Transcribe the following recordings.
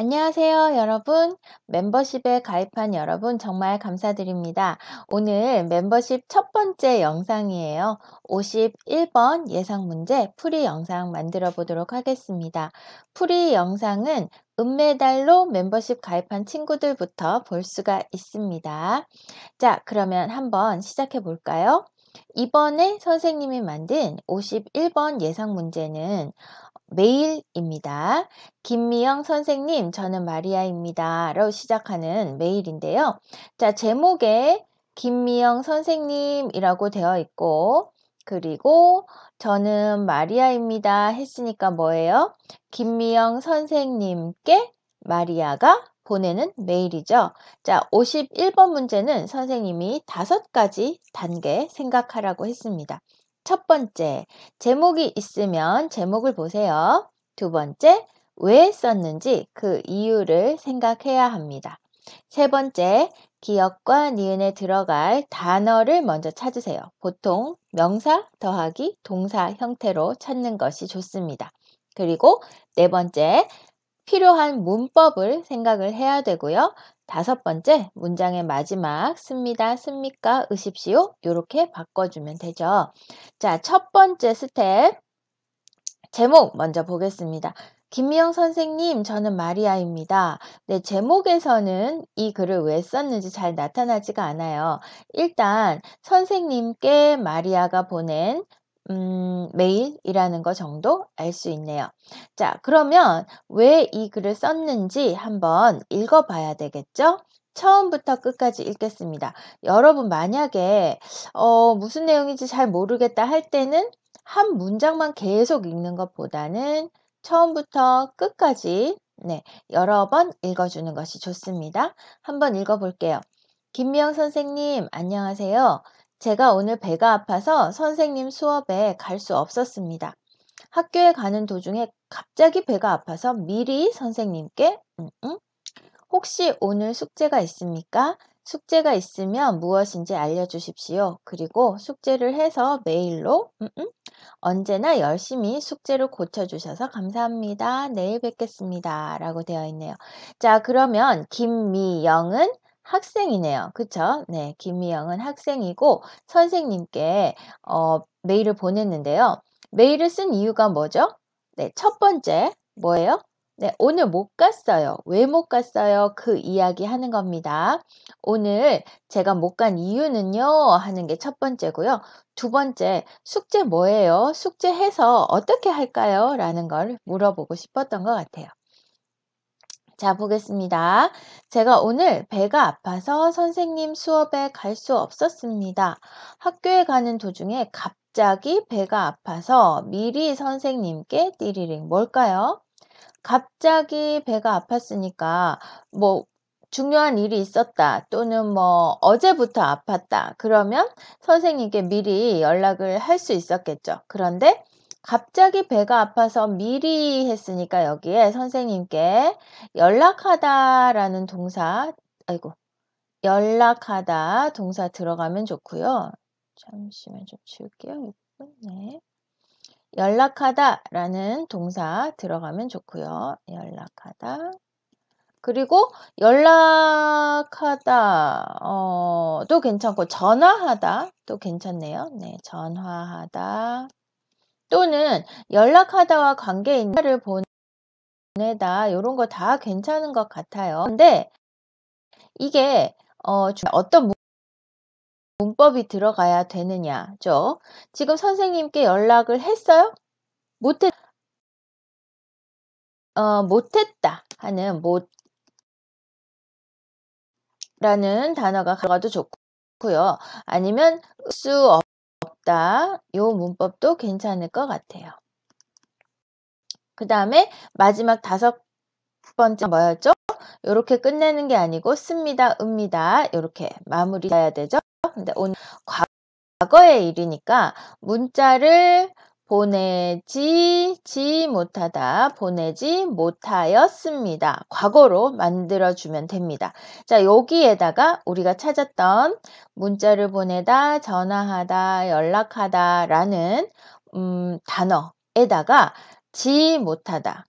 안녕하세요, 여러분. 멤버십에 가입한 여러분 정말 감사드립니다. 오늘 멤버십 첫 번째 영상이에요. 51번 예상 문제 풀이 영상 만들어 보도록 하겠습니다. 풀이 영상은 은메달로 멤버십 가입한 친구들부터 볼 수가 있습니다. 자, 그러면 한번 시작해 볼까요? 이번에 선생님이 만든 51번 예상 문제는 메일입니다. 김미영 선생님, 저는 마리아입니다. 로 시작하는 메일인데요. 자, 제목에 김미영 선생님이라고 되어 있고, 그리고 저는 마리아입니다 했으니까 뭐예요? 김미영 선생님께 마리아가 보내는 메일이죠. 자, 51번 문제는 선생님이 5가지 단계 생각하라고 했습니다. 첫 번째, 제목이 있으면 제목을 보세요. 두 번째, 왜 썼는지 그 이유를 생각해야 합니다. 세 번째, 기역과 니은에 들어갈 단어를 먼저 찾으세요. 보통 명사 더하기 동사 형태로 찾는 것이 좋습니다. 그리고 네 번째, 필요한 문법을 생각을 해야 되고요. 다섯 번째, 문장의 마지막 씁니다, 씁니까, 으십시오. 이렇게 바꿔주면 되죠. 자, 첫 번째 스텝, 제목 먼저 보겠습니다. 김미영 선생님, 저는 마리아입니다. 네, 제목에서는 이 글을 왜 썼는지 잘 나타나지가 않아요. 일단 선생님께 마리아가 보낸 메일이라는 거 정도 알 수 있네요. 자, 그러면 왜 이 글을 썼는지 한번 읽어봐야 되겠죠? 처음부터 끝까지 읽겠습니다. 여러분 만약에 무슨 내용인지 잘 모르겠다 할 때는 한 문장만 계속 읽는 것보다는 처음부터 끝까지 여러 번 읽어주는 것이 좋습니다. 한번 읽어볼게요. 김미영 선생님, 안녕하세요. 제가 오늘 배가 아파서 선생님 수업에 갈 수 없었습니다. 학교에 가는 도중에 갑자기 배가 아파서 미리 선생님께 혹시 오늘 숙제가 있습니까? 숙제가 있으면 무엇인지 알려주십시오. 그리고 숙제를 해서 메일로 언제나 열심히 숙제를 고쳐주셔서 감사합니다. 내일 뵙겠습니다. 라고 되어 있네요. 자, 그러면 김미영은 학생이네요. 그쵸? 네, 김미영은 학생이고 선생님께 메일을 보냈는데요. 메일을 쓴 이유가 뭐죠? 네, 첫 번째 뭐예요? 네, 오늘 못 갔어요. 왜 못 갔어요? 그 이야기 하는 겁니다. 오늘 제가 못 간 이유는요 하는 게 첫 번째고요. 두 번째, 숙제 뭐예요? 숙제해서 어떻게 할까요? 라는 걸 물어보고 싶었던 것 같아요. 자, 보겠습니다. 제가 오늘 배가 아파서 선생님 수업에 갈 수 없었습니다. 학교에 가는 도중에 갑자기 배가 아파서 미리 선생님께 띠리링 뭘까요? 갑자기 배가 아팠으니까 뭐 중요한 일이 있었다 또는 뭐 어제부터 아팠다 그러면 선생님께 미리 연락을 할 수 있었겠죠. 그런데 갑자기 배가 아파서 미리 했으니까 여기에 선생님께 연락하다라는 동사 연락하다 동사 들어가면 좋고요. 잠시만 좀 지울게요. 네. 연락하다라는 동사 들어가면 좋고요. 연락하다. 그리고 연락하다 도 괜찮고 전화하다 도 괜찮네요. 네, 전화하다 또는 연락하다와 관계 있는 를 보내다 이런 거 다 괜찮은 것 같아요. 근데 이게 어떤 문법이 들어가야 되느냐죠. 지금 선생님께 연락을 했어요? 못했다 하는 못라는 단어가 들어가도 좋고요. 아니면 수 없다 요 문법도 괜찮을 것 같아요. 그 다음에 마지막 5번째 뭐였죠? 이렇게 끝내는 게 아니고 씁니다, 읍니다 이렇게 마무리 해야 되죠. 근데 오늘 과거의 일이니까 문자를 보내지 못하였습니다. 과거로 만들어주면 됩니다. 자, 여기에다가 우리가 찾았던 문자를 보내다, 전화하다, 연락하다 라는 단어에다가 지 못하다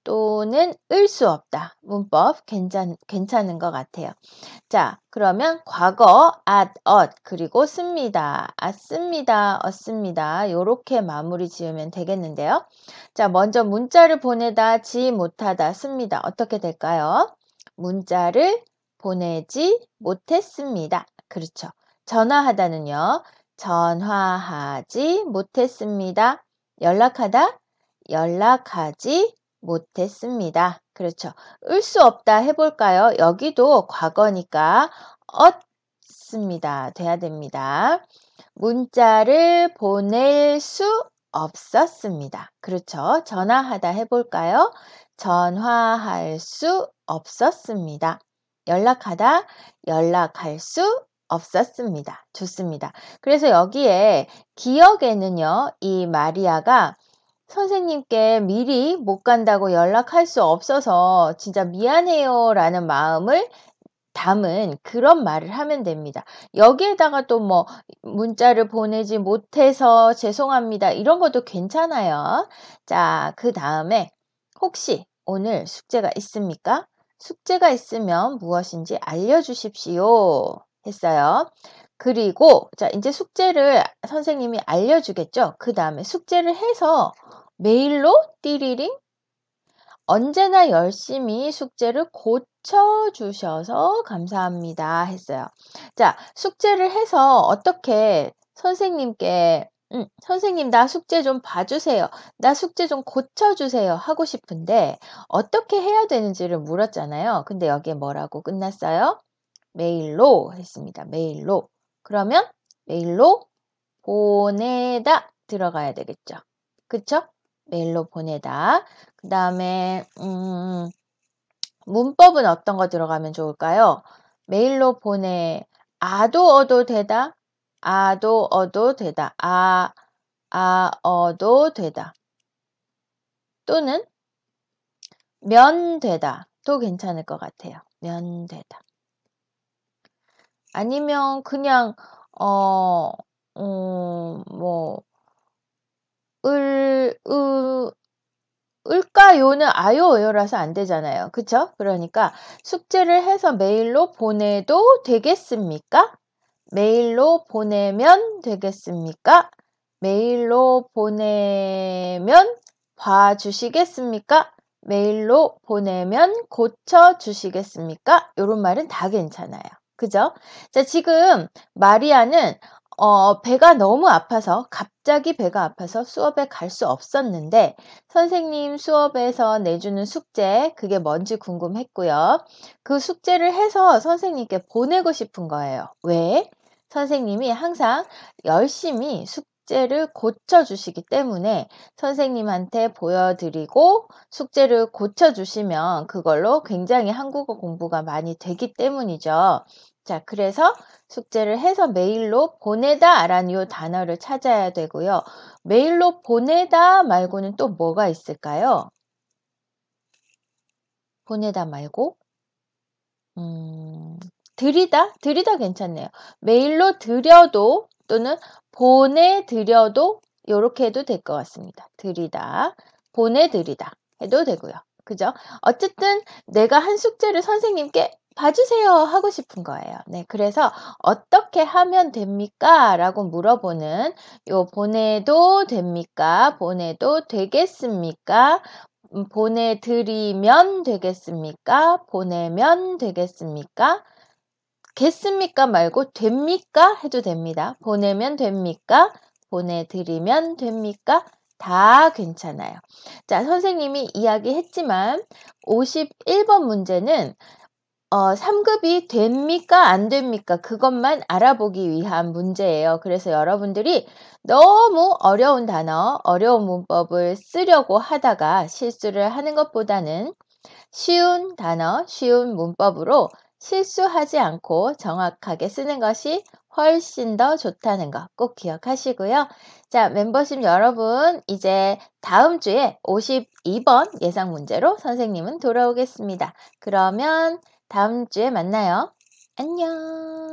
또는 을 수 없다. 문법 괜찮은 것 같아요. 자, 그러면 과거 at, 그리고 씁니다. 씁니다, 씁니다. 요렇게 마무리 지으면 되겠는데요. 자, 먼저 문자를 보내다, 지 못하다, 씁니다. 어떻게 될까요? 문자를 보내지 못했습니다. 그렇죠. 전화하다는요. 전화하지 못했습니다. 연락하다, 연락하지 못했습니다. 그렇죠. 을 수 없다 해볼까요? 여기도 과거니까 었습니다. 돼야 됩니다. 문자를 보낼 수 없었습니다. 그렇죠. 전화하다 해볼까요? 전화할 수 없었습니다. 연락하다, 연락할 수 없었습니다. 좋습니다. 그래서 여기에 기억에는요, 이 마리아가 선생님께 미리 못 간다고 연락할 수 없어서 진짜 미안해요 라는 마음을 담은 그런 말을 하면 됩니다. 여기에다가 또 뭐 문자를 보내지 못해서 죄송합니다. 이런 것도 괜찮아요. 자, 그 다음에 혹시 오늘 숙제가 있습니까? 숙제가 있으면 무엇인지 알려주십시오 했어요. 그리고 자, 이제 숙제를 선생님이 알려주겠죠. 그 다음에 숙제를 해서 메일로 띠리링 언제나 열심히 숙제를 고쳐주셔서 감사합니다 했어요. 자, 숙제를 해서 어떻게 선생님께 선생님 나 숙제 좀 봐주세요. 나 숙제 좀 고쳐주세요 하고 싶은데 어떻게 해야 되는지를 물었잖아요. 근데 여기에 뭐라고 끝났어요? 메일로 했습니다. 메일로. 그러면 메일로 보내다 들어가야 되겠죠. 그쵸? 메일로 보내다. 그 다음에 문법은 어떤 거 들어가면 좋을까요? 메일로 보내 아도 어도 되다. 아도 어도 되다. 어도 되다. 또는 면 되다. 또 괜찮을 것 같아요. 면 되다. 아니면 그냥 뭐 을까요는 아요어요라서 안 되잖아요. 그쵸? 그러니까 숙제를 해서 메일로 보내도 되겠습니까? 메일로 보내면 되겠습니까? 메일로 보내면 봐주시겠습니까? 메일로 보내면 고쳐주시겠습니까? 이런 말은 다 괜찮아요. 그죠? 자, 지금 마리아는 배가 너무 아파서 갑자기 배가 아파서 수업에 갈 수 없었는데 선생님 수업에서 내주는 숙제 그게 뭔지 궁금했고요. 그 숙제를 해서 선생님께 보내고 싶은 거예요. 왜? 선생님이 항상 열심히 숙제를 고쳐주시기 때문에 선생님한테 보여드리고 숙제를 고쳐주시면 그걸로 굉장히 한국어 공부가 많이 되기 때문이죠. 자, 그래서 숙제를 해서 메일로 보내다 라는 이 단어를 찾아야 되고요. 메일로 보내다 말고는 또 뭐가 있을까요? 보내다 말고 드리다? 드리다 괜찮네요. 메일로 드려도 또는 보내드려도 이렇게 해도 될 것 같습니다. 드리다, 보내드리다 해도 되고요. 그죠? 어쨌든 내가 한 숙제를 선생님께 봐주세요 하고 싶은 거예요. 네, 그래서 어떻게 하면 됩니까? 라고 물어보는 요 보내도 됩니까? 보내도 되겠습니까? 보내드리면 되겠습니까? 보내면 되겠습니까? 겠습니까 말고 됩니까? 해도 됩니다. 보내면 됩니까? 보내드리면 됩니까? 다 괜찮아요. 자, 선생님이 이야기했지만 51번 문제는 3급이 됩니까? 안 됩니까? 그것만 알아보기 위한 문제예요. 그래서 여러분들이 너무 어려운 단어, 어려운 문법을 쓰려고 하다가 실수를 하는 것보다는 쉬운 단어, 쉬운 문법으로 실수하지 않고 정확하게 쓰는 것이 훨씬 더 좋다는 거 꼭 기억하시고요. 자, 멤버십 여러분, 이제 다음 주에 52번 예상 문제로 선생님은 돌아오겠습니다. 그러면 다음 주에 만나요. 안녕.